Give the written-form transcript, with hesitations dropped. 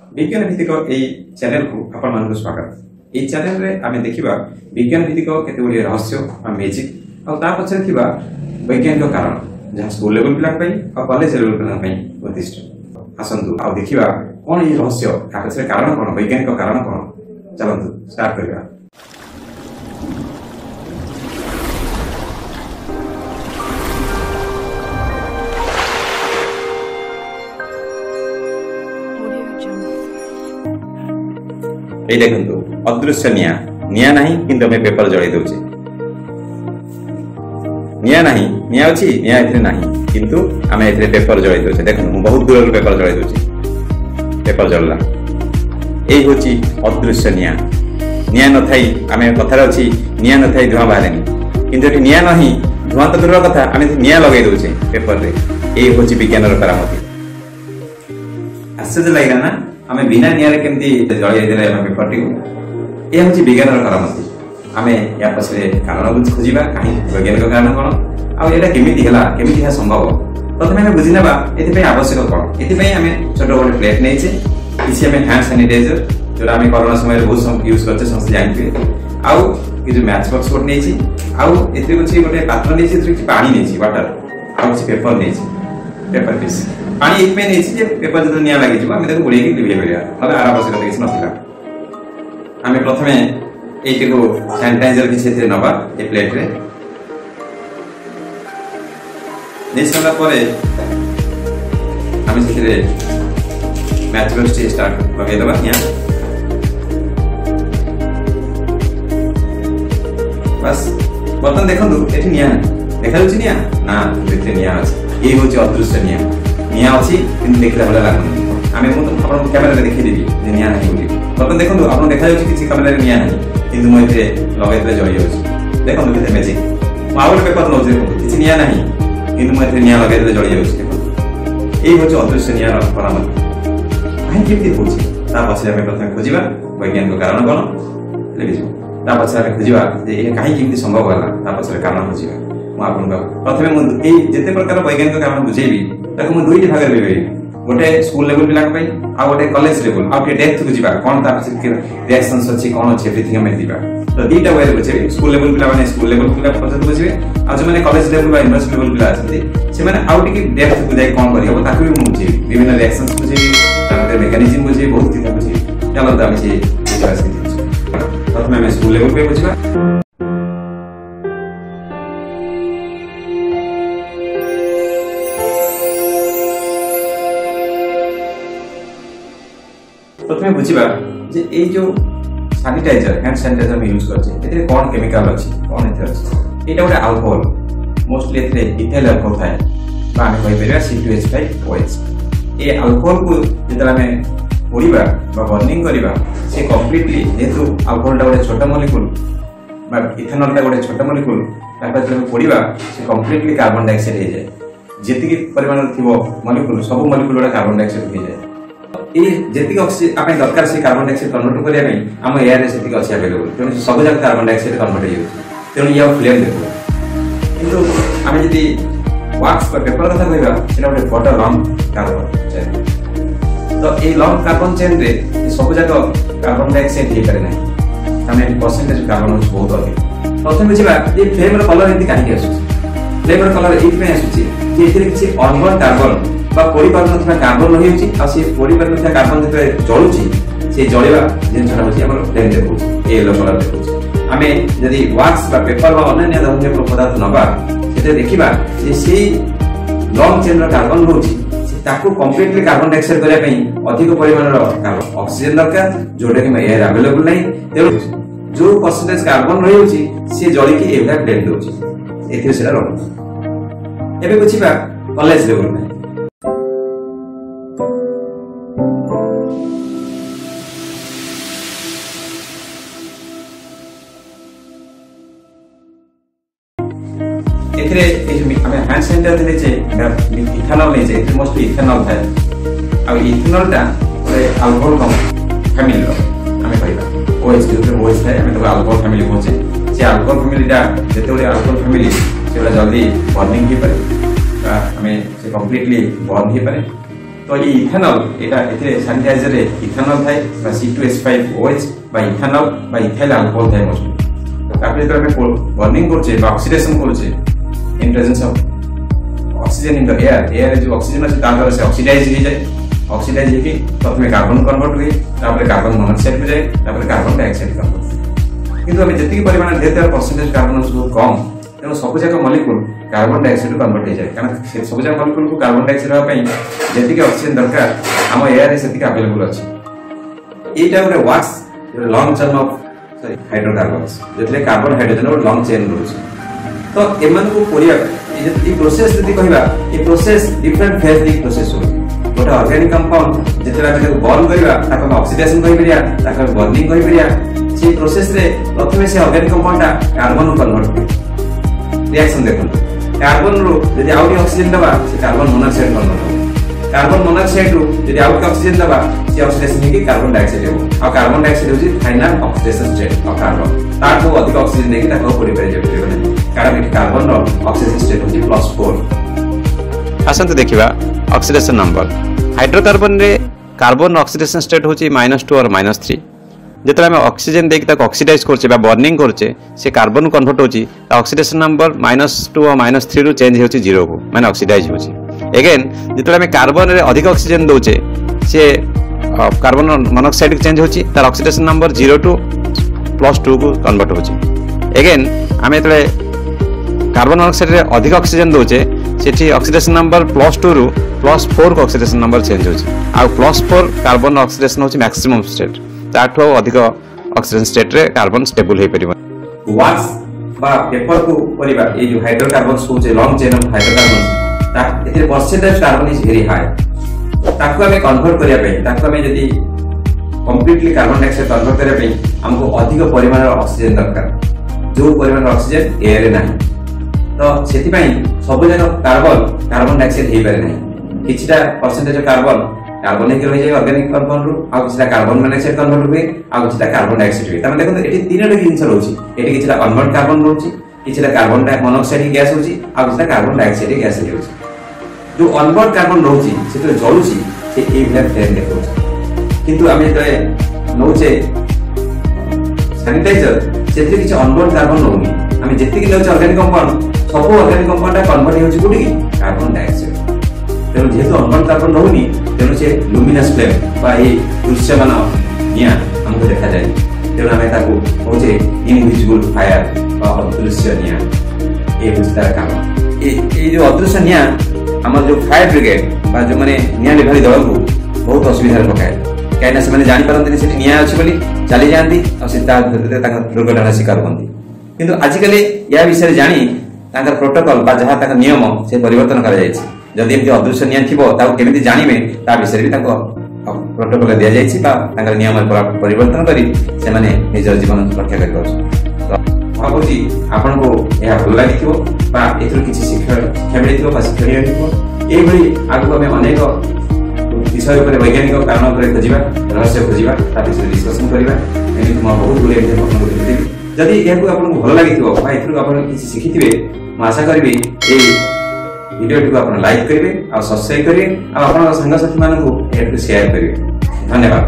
विज्ञान भित्तिक यही चैनल को आपण मानक स्वागत। यही चैनल रे आमे देखिबा विज्ञान भित्तिक केते गुडी रहस्य आ मैजिक आ ता पछरे थिबा वैज्ञानिक कारण जहाँ स्कूल लेवल पिला पई आ कॉलेज लेवल पिला पई प्रतिष्ठित। आसंतु आ देखिबा कोन ई रहस्य आ पछरे कारण कोन वैज्ञानिक कारण कोन। चलंतु स्टार्ट करिया। ये देखंतु अदृश्य निया निया नहीं किंतु हमें पेपर जळै दउचे। निया नहीं निया अछि निया एथरे नहीं किंतु हमें एथरे पेपर जळै दउचे। देखन मु बहुत दूर पेपर जळै दउचे। पेपर जळला एई होची अदृश्य निया। निया न थाई हमें कथार अछि निया न थाई धुआं बाहेनी किंतु एठी निया नहीं धुआं तो दूर कथा हमें निया लगाई दउचे पेपर रे। एई होची विज्ञानर करामती। आश्चर्य लागिला ना आमे बिना नियारे केमती जळै देले हम पेपर टी ए होची विज्ञानर करामती। आमे या पछरे कारण खोजिबा काहे वैज्ञानिक कारण कोन आ एटा केमिति हला केमिति है संभव प्रथमे हम बुझिनेबा एति पय आवश्यक कोन। एति पय आमे छोट बड़ प्लेट नेइछे इसी हमें हैंड सैनिटाइजर जो आमे कोरोना समय बहुत सम यूज करते समझ जानते आउ ये जो मैच बॉक्स कोड नेइछी आउ एति अछि गोटे पात्र नेइछी जे पानी नेइछी वाटर आउ अछि पेपर नेइछी पेपर पीस पानी एक में नेइछी जे पेपर जतो निया लागि जबा हम देखो गुडी के लिबे परिया मतलब आरा आवश्यक किछ नथिला। आमे प्रथमे एटी को सैनिटाइजर किछ एते नबा ए प्लेट रे नेसला परे आमे सेरे मैच बॉक्स स्टार्ट लगे दबा यहाँ बस बर्तन देखंतु एठी निया देखा जाउछि निया ना एथे निया अछि। ए होछि अदृश्य निया अछि किंतु देखला भला लागुनी। आमे मु तो आपन कैमरा रे देखि देबी जे निया नाही बोली बर्तन देखंतु आपन देखा जाउछि किछि कैमरा रे निया नाही किंतु मु एथे लगाइले जळि जाउछि। देखंतु केते मैजिक मु आउट पेपर नोजे किछि निया नाही किंतु मु एथे निया लगाइले जळि जाउछि। देखंतु ए होछि अदृश्य निया र परामर्श केमती होछि ता पछरे हम प्रथम खोजिबा वैज्ञानिक कारण कोन लेबिजो ता पछरे हम खोजिबा जे ए काहे केमती संभव होला ता पछरे कारण खोजिबा। मु आपन प्रथमे मु ए जते प्रकार वैज्ञानिक कारण बुझेबी ताको मु दुईटी भाग रे लेबी गोटे स्कूल लेवल पिला पई आ गोटे कॉलेज लेवल आ के डेप्थ खोजिबा कोन ता पछरे रिएक्शंस अछि कोन अछि एवरीथिंग हम दिबा। तो दीटा वे बुझेबी स्कूल लेवल पिला माने स्कूल लेवल पिला पछरे बुझिबे आ जे माने कॉलेज लेवल बा यूनिवर्सिटी लेवल पिला अछि से माने आउट के डेप्थ बुझाई कोन करियो ताको भी मु बुझेबी विभिन्न रिएक्शंस बुझेबी ताके मेकानिज्म बुझे बहुत चीज बुझे। चलो त हामी विकास के प्रथमे हम स्कूल लेवल पे बुझबा। प्रथमे बुझिबा जे ए जो सैनिटाइजर हैंड सैनिटाइजर हम यूज करछे एते कोन केमिकल अछि कोन एथे अछि एटा गोटे अल्कोहल मोस्टली एथे इथाइल अल्कोहल थाए बा हम कहि परिया C2H5OH। ए अल्कोहल को जेतला में पोड़ीबा बा बर्निंग करिबा से कंप्लीटली जेतु अल्कोहल टा गोटे छोट मॉलिक्यूल बा इथेनॉल टा गोटे छोट मॉलिक्यूल तापर जब पोड़ीबा से कंप्लीटली कार्बन डाइऑक्साइड हे जाय जेतिकी परिमाण थिबो मॉलिक्यूल सब मॉलिक्यूल रा कार्बन डाइऑक्साइड हे जाय। ए जेतिकी ऑक्सीजन आपे दरकार से कार्बन डाइऑक्साइड कन्वर्ट करिया नै हम एयर रे सेतिकी अछि अवेलेबल तेनु सब जगह कार्बन डाइऑक्साइड कन्वर्ट हे जाय तेनु या फ्लेम देखो किंतु आमे जति wax पर पेपर कथा कहबा सेटा गोटे बड़ लॉन्ग कार्बन चेन। तो ए लॉन्ग कार्बन चेन रे सब जगह कार्बन डाइऑक्साइड हे करे नै हमें परसेंटेज कार्बन होछ बहुत अधिक। प्रथम बुझिबा ए फ्लेम रो कलर एति काहे आसुछि फ्लेम रो कलर एति पे आसुछि जे एथिरे किछि अनबर्न कार्बन बा पोड़ी पार नथिबा कार्बन रहि होछि आ से पोड़ी पार नथिबा कार्बन जते जळुछि से जळिबा जिनसरा होछि हमर फ्लेम देखौछि ए येलो कलर देखौछि। हमें यदि wax बा पेपर बा अन्य धन्य पदार्थ नबा सेते देखिबा जे सेही लॉन्ग चेन रो कार्बन होछि ताको कंप्लीटली कार्बन डाइऑक्साइड करिया पई अधिक परिमाण रो कार्बन ऑक्सीजन दरकार जोटा कि एयर अवेलेबल नै तेरो जो परसेंटेज कार्बन रहि होछि से जळि कि एवला फ्लेम दोछि एथे सेरा रहु। एबे बुझिबा कॉलेज लेवल में एथरे हमें hand sanitiser लेचे ethanol लेचे एथरे mostly ethanol थाए आ इथेनॉल टा ओरे अल्कोहल कम फैमिली रो हमें कहबा OH जो OH थाए हमें तो अल्कोहल फैमिली कहचे से अल्कोहल फैमिली टा जते ओरे अल्कोहल फैमिली सेला जल्दी बर्निंग ही पारे हमें से कंप्लीटली बर्न ही पारे तो ये इथेनॉल एटा एथिरे सैनिटाइजर रे इथेनॉल थाए बा C2H5OH बा इथेनॉल बा इथाइल अल्कोहल थाए मोस्टली। तो तापर जेतरा में बर्निंग करछे बा ऑक्सीडेशन करछे in presence of oxygen in the air जो ऑक्सीजन अछि ता द्वारा से ऑक्सीडाइज हो जाए। ऑक्सीडाइज होके प्रथमे कार्बन कन्वर्ट हुए, तापर कार्बन मोनोऑक्साइड हो जाए, तापर कार्बन डाइऑक्साइड कन्वर्ट। किंतु हम जति परिमाण देते परसेंटेज कार्बन बहुत कम, तेणु सब जाक मॉलिक्यूल कार्बन डाइऑक्साइड कन्वर्ट हो जाए। कारण सब जाक मॉलिक्यूल को कार्बन डाइऑक्साइड होगा पई जति ऑक्सीजन दरकार हम एयर रे सेति अवेलेबल अछि। एटा गोटे wax long chain of hydrocarbons जेतले कार्बन हाइड्रोजन और लॉन्ग चेन रहउछि। तो एमन को पोरिया ये प्रोसेस यदि कहबा ये process different phase the process हो। गोटे ऑर्गेनिक कंपाउंड जेतले हम बर्न करबा ताको ऑक्सीडेशन कहि परिया, ताको बर्निंग कहि परिया। से प्रोसेस रे प्रथमे से ऑर्गेनिक कंपाउंडा कार्बन को कन्वर्ट करे। रिएक्शन देखो कार्बन रो यदि आउट ऑक्सीजन दबा से कार्बन मोनोऑक्साइड कन्वर्ट हो। कार्बन मोनोऑक्साइड रो यदि आउट ऑक्सीजन दबा से ऑक्सीडेशन होके कार्बन डाइऑक्साइड हो। आ कार्बन डाइऑक्साइड होची final oxidation state of carbon. ताको अधिक ऑक्सीजन देके ताको परि परि जेबे कारण एटी कार्बन रो ऑक्सीडेशन स्टेट होची +4। आसंत देखिबा ऑक्सीडेशन नंबर हाइड्रोकार्बन रे कार्बन ऑक्सीडेशन स्टेट होची -2 और -3। जेतरा में ऑक्सीजन देके ताको ऑक्सीडाइज करछे बा बर्निंग करछे से कार्बन कन्वर्ट होची ऑक्सीडेशन नंबर -2 और -3 रु चेंज होची 0 को माने ऑक्सीडाइज होची। अगेन जेतरा में कार्बन रे अधिक ऑक्सीजन दोचे से कार्बन मोनोऑक्साइड के चेंज होची तार ऑक्सीडेशन नंबर 0 टू +2 को कन्वर्ट होची। अगेन आमे तले कार्बन मोनोऑक्साइड रे अधिक ऑक्सीजन दोचे सेठी ऑक्सीडेशन नंबर +2 रु +4 को ऑक्सीडेशन नंबर चेंज होची। आ +4 कार्बन ऑक्सीडेशन होची मैक्सिमम स्टेट, ताठो अधिक ऑक्सीजन स्टेट रे कार्बन स्टेबल हे परिबा। वाक्स बा पेपर को परिबा ए जो हाइड्रोकार्बन्स होचे लॉन्ग चेन ऑफ हाइड्रोकार्बन्स ता एथिरे percentage carbon is very high. ताको हमें कन्वर्ट करिया पे ताको हमें यदि कंप्लीटली कार्बन डाइऑक्साइड कन्वर्ट करिया पे हमको अधिक परिमाण ऑक्सीजन दरकार जो परिमाण ऑक्सीजन एयर रे नाही। तो सेति पई सब जगह कार्बन डाइऑक्साइड हे पारे नाही। किछटा परसेंटेज कार्बन कार्बन हे रहि जाय ऑर्गेनिक कंपाउंड रो आ किछटा कार्बन मोनोऑक्साइड कन्वर्ट हुए आ किछटा कार्बन डाइऑक्साइड हुए। तमे देखो एठी तीनटा जिंस रहउची। एठी किछटा अनबर्न कार्बन रहउची, किछटा कार्बन मोनोऑक्साइड गैस होउची आ किछटा कार्बन डाइऑक्साइड गैस होउची। जो अनबर्न कार्बन रहउची सेते जळुची से ए ब्लैक फ्लेम देखउची। किंतु आमे तळे नउचे सैनिटाइजर सेते किछ अनबर्न कार्बन रहउनी। आमे जेति कि नउचे ऑर्गेनिक कंपाउंड सब ऑर्गेनिक कंपाउंड कन्वर्ट होउची कोठी कार्बन डाइऑक्साइड। तेणु जेहेतु अनबर्न कार्बन रहउनी तेणु से लुमिनस फ्लेम बा ए दृश्यमान निया हमको देखा जाय। तेणु आमे ताको कहउचे इनविजिबल फायर बा अदृश्य निया। ए बुझतार काम ए जो अदृश्य निया हमर जो फायर ब्रिगेड बा जो माने निया लिभारी दल को बहुत असुविधा रे पकाय। काइना से माने जानि परंतनि सेठी निया अछि बोली चली जांती आ से ता ताका दुर्घटना शिकार होंती। किंतु आजिकली या विषय जानी ताकर प्रोटोकॉल बा जहा ताकर नियम से परिवर्तन करा जायछि। जदि एमति अदृश्य निया थिबो ताको केमिति जानिबे ता विषय भी ताको प्रोटोकॉल दिया जायछि बा ताकर नियम परिवर्तन करी से माने निजर जीवन रक्षा करि पाछन। तो भाबुची आपन को या भल लागिथिबो बा एथरो किछि शिक्षा मिलिथिबो बा शिक्षा मिलिथिबो। ए भली आगु हमें अनेक विषय पर वैज्ञानिक कारण पर खोजिबा रहस्य खोजिबा ता विषय डिस्कशन करिबा। एनि तुम बहुत गुले एमति आपन को देबी। जदि एहु आपन को भल लागिथिबो बा एथरो आपन किछि शिखिथिबे म आशा करबी ए वीडियो को आप लाइक करेंगे और सब्सक्राइब करेंगे और अपना संग साथी मानक शेयर करेंगे। धन्यवाद।